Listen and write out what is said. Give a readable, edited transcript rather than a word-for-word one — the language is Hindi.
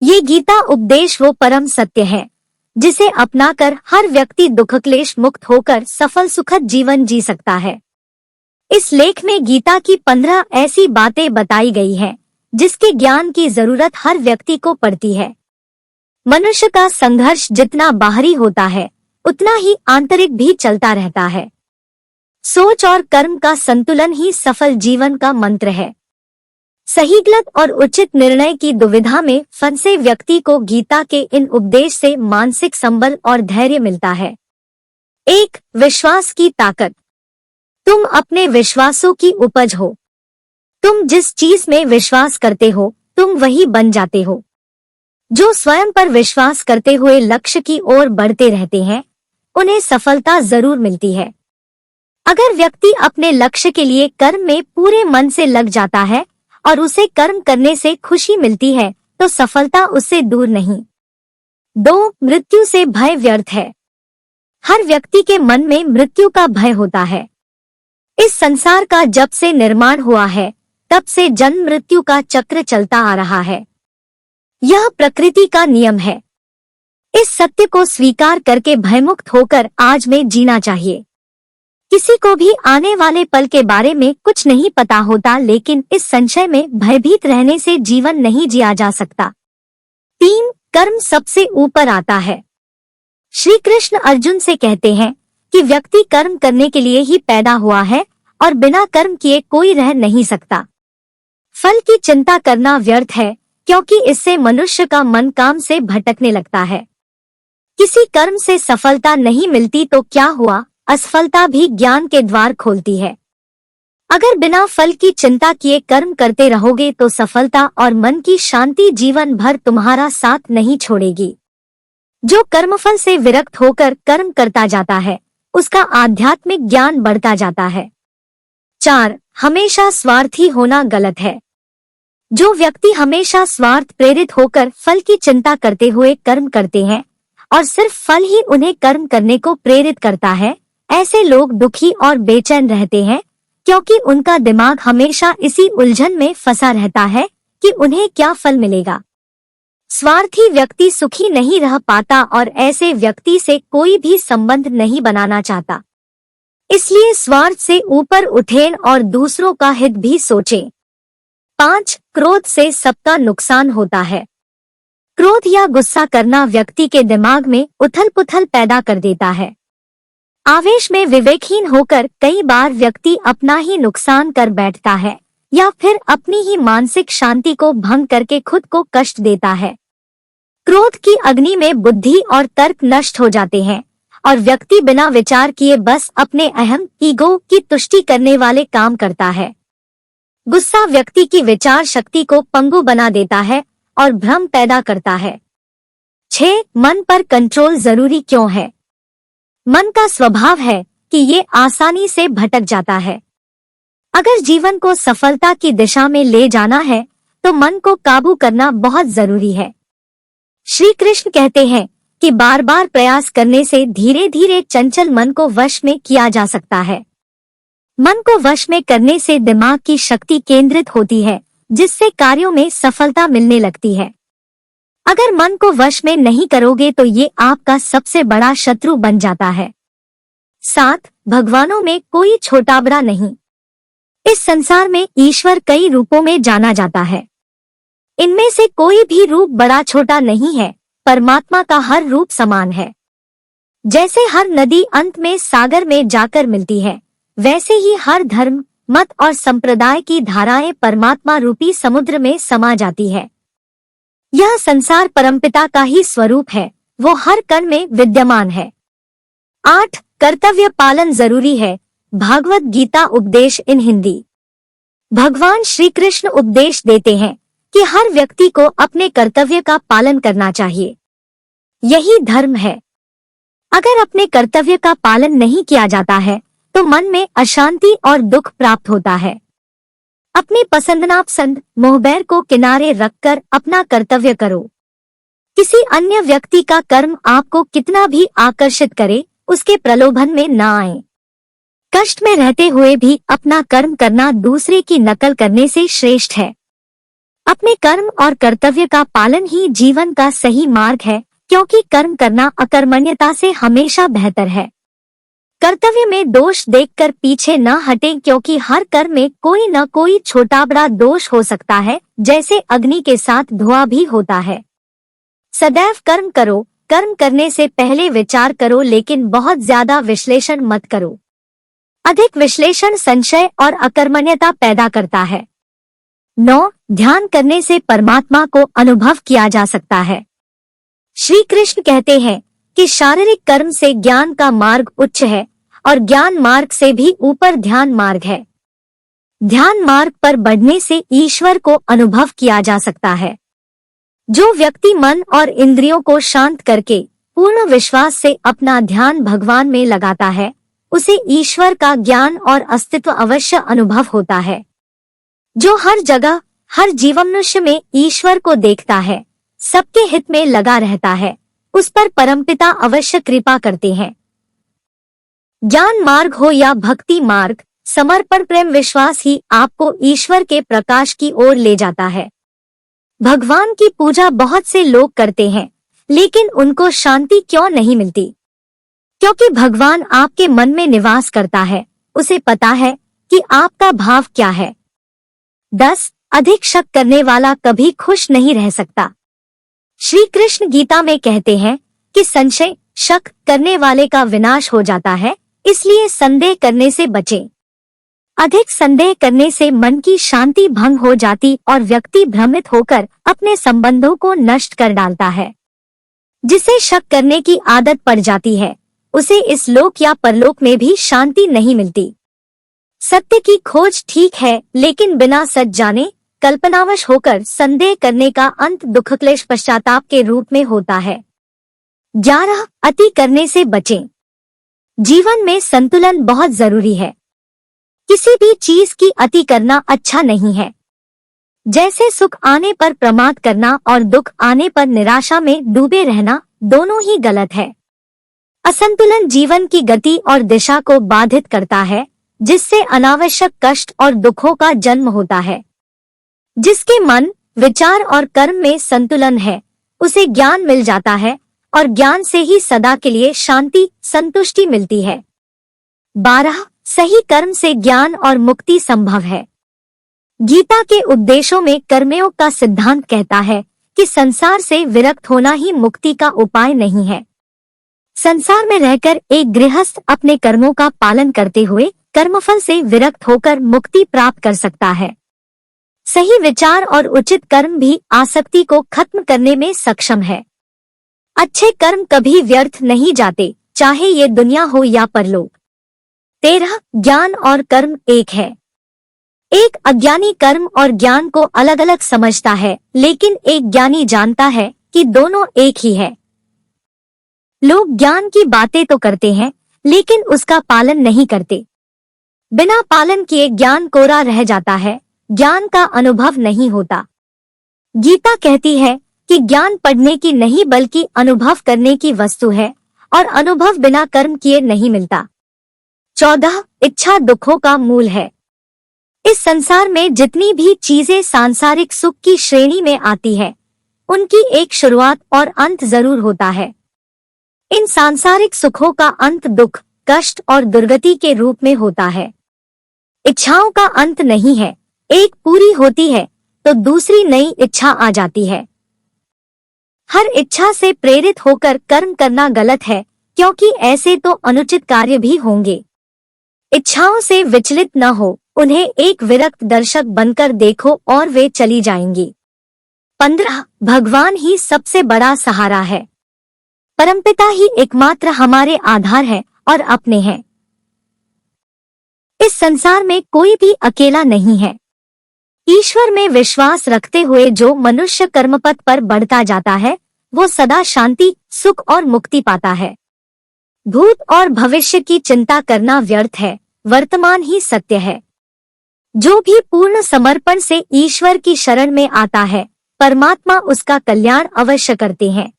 ये गीता उपदेश वो परम सत्य है जिसे अपनाकर हर व्यक्ति दुख क्लेश मुक्त होकर सफल सुखद जीवन जी सकता है। इस लेख में गीता की 15 ऐसी बातें बताई गई हैं जिसके ज्ञान की जरूरत हर व्यक्ति को पड़ती है। मनुष्य का संघर्ष जितना बाहरी होता है उतना ही आंतरिक भी चलता रहता है। सोच और कर्म का संतुलन ही सफल जीवन का मंत्र है। सही गलत और उचित निर्णय की दुविधा में फंसे व्यक्ति को गीता के इन उपदेश से मानसिक संबल और धैर्य मिलता है। 1. विश्वास की ताकत। तुम अपने विश्वासों की उपज हो। तुम जिस चीज में विश्वास करते हो तुम वही बन जाते हो। जो स्वयं पर विश्वास करते हुए लक्ष्य की ओर बढ़ते रहते हैं उन्हें सफलता जरूर मिलती है। अगर व्यक्ति अपने लक्ष्य के लिए कर्म में पूरे मन से लग जाता है और उसे कर्म करने से खुशी मिलती है तो सफलता उससे दूर नहीं। 2. मृत्यु से भय व्यर्थ है। हर व्यक्ति के मन में मृत्यु का भय होता है। इस संसार का जब से निर्माण हुआ है तब से जन्म मृत्यु का चक्र चलता आ रहा है। यह प्रकृति का नियम है। इस सत्य को स्वीकार करके भयमुक्त होकर आज में जीना चाहिए। किसी को भी आने वाले पल के बारे में कुछ नहीं पता होता, लेकिन इस संशय में भयभीत रहने से जीवन नहीं जिया जा सकता। 3. कर्म सबसे ऊपर आता है। श्री कृष्ण अर्जुन से कहते हैं कि व्यक्ति कर्म करने के लिए ही पैदा हुआ है और बिना कर्म किए कोई रह नहीं सकता। फल की चिंता करना व्यर्थ है क्योंकि इससे मनुष्य का मन काम से भटकने लगता है। किसी कर्म से सफलता नहीं मिलती तो क्या हुआ, असफलता भी ज्ञान के द्वार खोलती है। अगर बिना फल की चिंता किए कर्म करते रहोगे तो सफलता और मन की शांति जीवन भर तुम्हारा साथ नहीं छोड़ेगी। जो कर्मफल से विरक्त होकर कर्म करता जाता है उसका आध्यात्मिक ज्ञान बढ़ता जाता है। 4. हमेशा स्वार्थी होना गलत है। जो व्यक्ति हमेशा स्वार्थ प्रेरित होकर फल की चिंता करते हुए कर्म करते हैं और सिर्फ फल ही उन्हें कर्म करने को प्रेरित करता है, ऐसे लोग दुखी और बेचैन रहते हैं क्योंकि उनका दिमाग हमेशा इसी उलझन में फंसा रहता है कि उन्हें क्या फल मिलेगा। स्वार्थी व्यक्ति सुखी नहीं रह पाता और ऐसे व्यक्ति से कोई भी संबंध नहीं बनाना चाहता। इसलिए स्वार्थ से ऊपर उठें और दूसरों का हित भी सोचें। 5. क्रोध से सबका नुकसान होता है। क्रोध या गुस्सा करना व्यक्ति के दिमाग में उथल-पुथल पैदा कर देता है। आवेश में विवेकहीन होकर कई बार व्यक्ति अपना ही नुकसान कर बैठता है या फिर अपनी ही मानसिक शांति को भंग करके खुद को कष्ट देता है। क्रोध की अग्नि में बुद्धि और तर्क नष्ट हो जाते हैं और व्यक्ति बिना विचार किए बस अपने अहम ईगो की तुष्टि करने वाले काम करता है। गुस्सा व्यक्ति की विचार शक्ति को पंगु बना देता है और भ्रम पैदा करता है। 6. मन पर कंट्रोल जरूरी क्यों है। मन का स्वभाव है कि ये आसानी से भटक जाता है। अगर जीवन को सफलता की दिशा में ले जाना है तो मन को काबू करना बहुत जरूरी है। श्री कृष्ण कहते हैं कि बार बार प्रयास करने से धीरे धीरे चंचल मन को वश में किया जा सकता है। मन को वश में करने से दिमाग की शक्ति केंद्रित होती है जिससे कार्यों में सफलता मिलने लगती है। अगर मन को वश में नहीं करोगे तो ये आपका सबसे बड़ा शत्रु बन जाता है। 7. भगवानों में कोई छोटा बड़ा नहीं। इस संसार में ईश्वर कई रूपों में जाना जाता है। इनमें से कोई भी रूप बड़ा छोटा नहीं है। परमात्मा का हर रूप समान है। जैसे हर नदी अंत में सागर में जाकर मिलती है, वैसे ही हर धर्म, मत और संप्रदाय की धाराएं परमात्मा रूपी समुद्र में समा जाती है। यह संसार परमपिता का ही स्वरूप है, वो हर कण में विद्यमान है। 8. कर्तव्य पालन जरूरी है। भागवत गीता उपदेश इन हिंदी। भगवान श्री कृष्ण उपदेश देते हैं कि हर व्यक्ति को अपने कर्तव्य का पालन करना चाहिए। यही धर्म है। अगर अपने कर्तव्य का पालन नहीं किया जाता है तो मन में अशांति और दुख प्राप्त होता है। अपनी पसंद नापसंद मोहबैर को किनारे रखकर अपना कर्तव्य करो। किसी अन्य व्यक्ति का कर्म आपको कितना भी आकर्षित करे, उसके प्रलोभन में ना आए। कष्ट में रहते हुए भी अपना कर्म करना दूसरे की नकल करने से श्रेष्ठ है। अपने कर्म और कर्तव्य का पालन ही जीवन का सही मार्ग है, क्योंकि कर्म करना अकर्मण्यता से हमेशा बेहतर है। कर्तव्य में दोष देखकर पीछे न हटें, क्योंकि हर कर्म में कोई न कोई छोटा बड़ा दोष हो सकता है, जैसे अग्नि के साथ धुआं भी होता है। सदैव कर्म करो, कर्म करने से पहले विचार करो, लेकिन बहुत ज्यादा विश्लेषण मत करो। अधिक विश्लेषण संशय और अकर्मण्यता पैदा करता है। 9. ध्यान करने से परमात्मा को अनुभव किया जा सकता है। श्री कृष्ण कहते हैं कि शारीरिक कर्म से ज्ञान का मार्ग उच्च है और ज्ञान मार्ग से भी ऊपर ध्यान मार्ग है। ध्यान मार्ग पर बढ़ने से ईश्वर को अनुभव किया जा सकता है। जो व्यक्ति मन और इंद्रियों को शांत करके पूर्ण विश्वास से अपना ध्यान भगवान में लगाता है, उसे ईश्वर का ज्ञान और अस्तित्व अवश्य अनुभव होता है। जो हर जगह हर जीवमनुष्य में ईश्वर को देखता है, सबके हित में लगा रहता है, उस पर परमपिता अवश्य कृपा करते हैं। ज्ञान मार्ग हो या भक्ति मार्ग, समर्पण प्रेम विश्वास ही आपको ईश्वर के प्रकाश की ओर ले जाता है। भगवान की पूजा बहुत से लोग करते हैं, लेकिन उनको शांति क्यों नहीं मिलती? क्योंकि भगवान आपके मन में निवास करता है, उसे पता है कि आपका भाव क्या है। 10. अधिक शक करने वाला कभी खुश नहीं रह सकता। श्री कृष्ण गीता में कहते हैं कि संशय शक करने वाले का विनाश हो जाता है, इसलिए संदेह करने से बचें। अधिक संदेह करने से मन की शांति भंग हो जाती और व्यक्ति भ्रमित होकर अपने संबंधों को नष्ट कर डालता है। जिसे शक करने की आदत पड़ जाती है, उसे इस लोक या परलोक में भी शांति नहीं मिलती। सत्य की खोज ठीक है, लेकिन बिना सच जाने कल्पनावश होकर संदेह करने का अंत दुख क्लेश पश्चाताप के रूप में होता है। 11. अति करने से बचें। जीवन में संतुलन बहुत जरूरी है। किसी भी चीज की अति करना अच्छा नहीं है। जैसे सुख आने पर प्रमाद करना और दुख आने पर निराशा में डूबे रहना, दोनों ही गलत है। असंतुलन जीवन की गति और दिशा को बाधित करता है, जिससे अनावश्यक कष्ट और दुखों का जन्म होता है। जिसके मन, विचार और कर्म में संतुलन है, उसे ज्ञान मिल जाता है और ज्ञान से ही सदा के लिए शांति, संतुष्टि मिलती है। 12. सही कर्म से ज्ञान और मुक्ति संभव है। गीता के उपदेशों में कर्मयोग का सिद्धांत कहता है कि संसार से विरक्त होना ही मुक्ति का उपाय नहीं है। संसार में रहकर एक गृहस्थ अपने कर्मों का पालन करते हुए कर्मफल से विरक्त होकर मुक्ति प्राप्त कर सकता है। सही विचार और उचित कर्म भी आसक्ति को खत्म करने में सक्षम है। अच्छे कर्म कभी व्यर्थ नहीं जाते, चाहे ये दुनिया हो या परलोक। 13. ज्ञान और कर्म एक है। एक अज्ञानी कर्म और ज्ञान को अलग अलग समझता है, लेकिन एक ज्ञानी जानता है कि दोनों एक ही है। लोग ज्ञान की बातें तो करते हैं, लेकिन उसका पालन नहीं करते। बिना पालन किए ज्ञान कोरा रह जाता है, ज्ञान का अनुभव नहीं होता। गीता कहती है कि ज्ञान पढ़ने की नहीं बल्कि अनुभव करने की वस्तु है, और अनुभव बिना कर्म किए नहीं मिलता। 14. इच्छा दुखों का मूल है। इस संसार में जितनी भी चीजें सांसारिक सुख की श्रेणी में आती है, उनकी एक शुरुआत और अंत जरूर होता है। इन सांसारिक सुखों का अंत दुख, कष्ट और दुर्गति के रूप में होता है। इच्छाओं का अंत नहीं है, एक पूरी होती है तो दूसरी नई इच्छा आ जाती है। हर इच्छा से प्रेरित होकर कर्म करना गलत है, क्योंकि ऐसे तो अनुचित कार्य भी होंगे। इच्छाओं से विचलित न हो, उन्हें एक विरक्त दर्शक बनकर देखो और वे चली जाएंगी। 15. भगवान ही सबसे बड़ा सहारा है। परमपिता ही एकमात्र हमारे आधार है और अपने हैं। इस संसार में कोई भी अकेला नहीं है। ईश्वर में विश्वास रखते हुए जो मनुष्य कर्मपथ पर बढ़ता जाता है, वो सदा शांति, सुख और मुक्ति पाता है। भूत और भविष्य की चिंता करना व्यर्थ है, वर्तमान ही सत्य है। जो भी पूर्ण समर्पण से ईश्वर की शरण में आता है, परमात्मा उसका कल्याण अवश्य करते हैं।